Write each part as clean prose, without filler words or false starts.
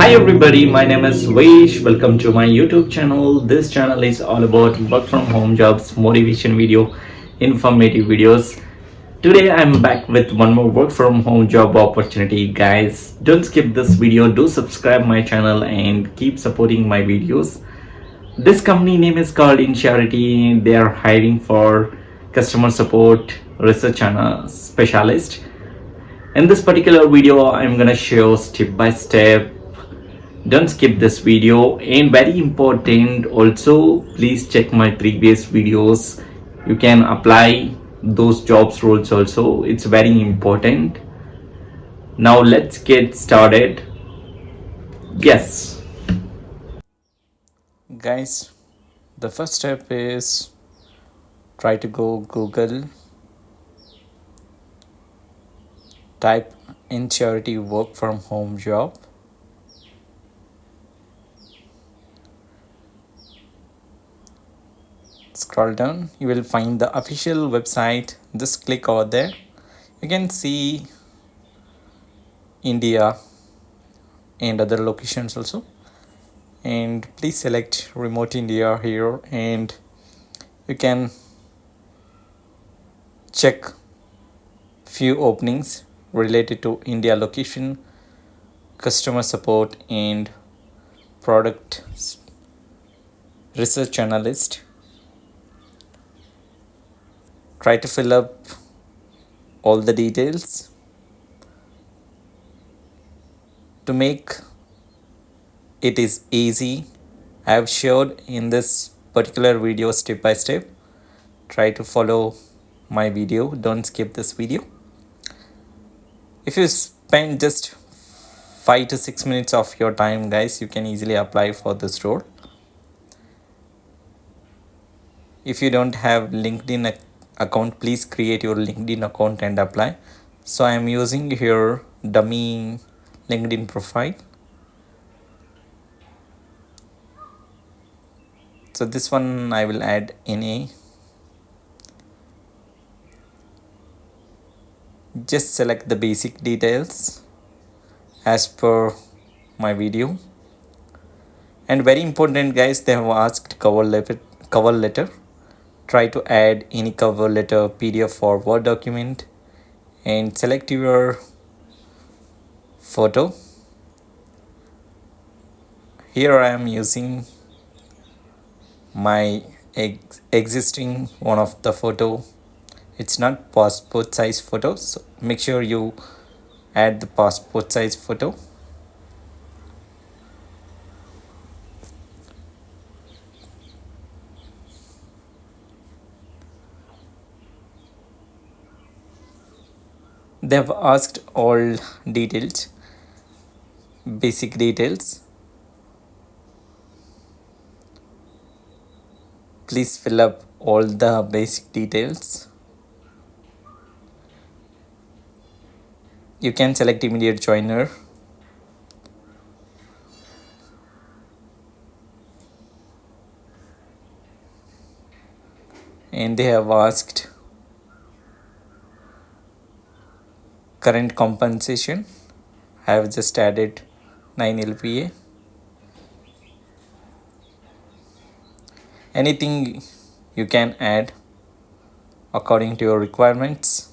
Hi everybody, my name is Vish. Welcome to my YouTube channel. This channel is all about work from home jobs, motivation video, informative videos. Today I'm back with one more work from home job opportunity. Guys, don't skip this video. Do subscribe my channel and keep supporting my videos. This company name is called In Charity. They are hiring for customer support research specialist. In this particular video, I'm gonna show step by step. Don't skip this video, and very important also, please check my previous videos. You can apply those jobs roles also. It's very important. Now let's get started. Yes, guys, the first step is try to go Google, type In Charity work from home job. Scroll down, you will find the official website. Just click over there. You can see India and other locations also, and please select remote India here, and you can check few openings related to India location, customer support and product research analyst. Try to fill up all the details to make it is easy. I have showed in this particular video step by step. Try to follow my video. Don't skip this video. If you spend just 5 to 6 minutes of your time, guys, you can easily apply for this role. If you don't have LinkedIn account, please create your LinkedIn account and apply. So I am using here dummy LinkedIn profile. So this one I will add in a. Just select the basic details as per my video. And very important, guys, they have asked cover letter. Try to add any cover letter, PDF or Word document, and select your photo. Here I am using my existing one of the photo. It's not passport size photo, so make sure you add the passport size photo. They've asked all details, basic details. Please fill up all the basic details. You can select immediate joiner. And they have asked current compensation. I have just added 9 LPA. Anything you can add according to your requirements.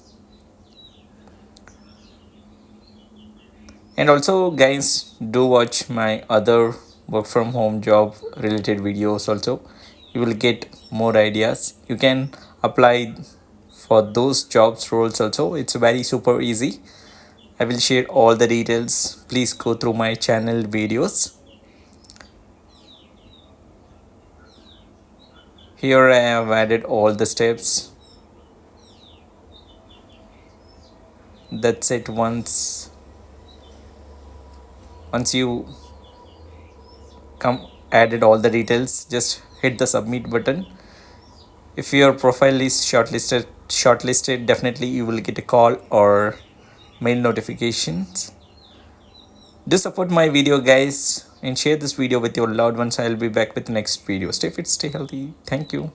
And also, guys, do watch my other work from home job related videos also. You will get more ideas. You can apply for those jobs roles also. It's very super easy. I will share all the details. Please go through my channel videos. Here I have added all the steps. That's it. Once you added all the details, just hit the submit button. If your profile is shortlisted, definitely you will get a call or mail notifications. Do support my video, guys, and share this video with your loved ones. I'll be back with the next video. Stay fit, stay healthy. Thank you.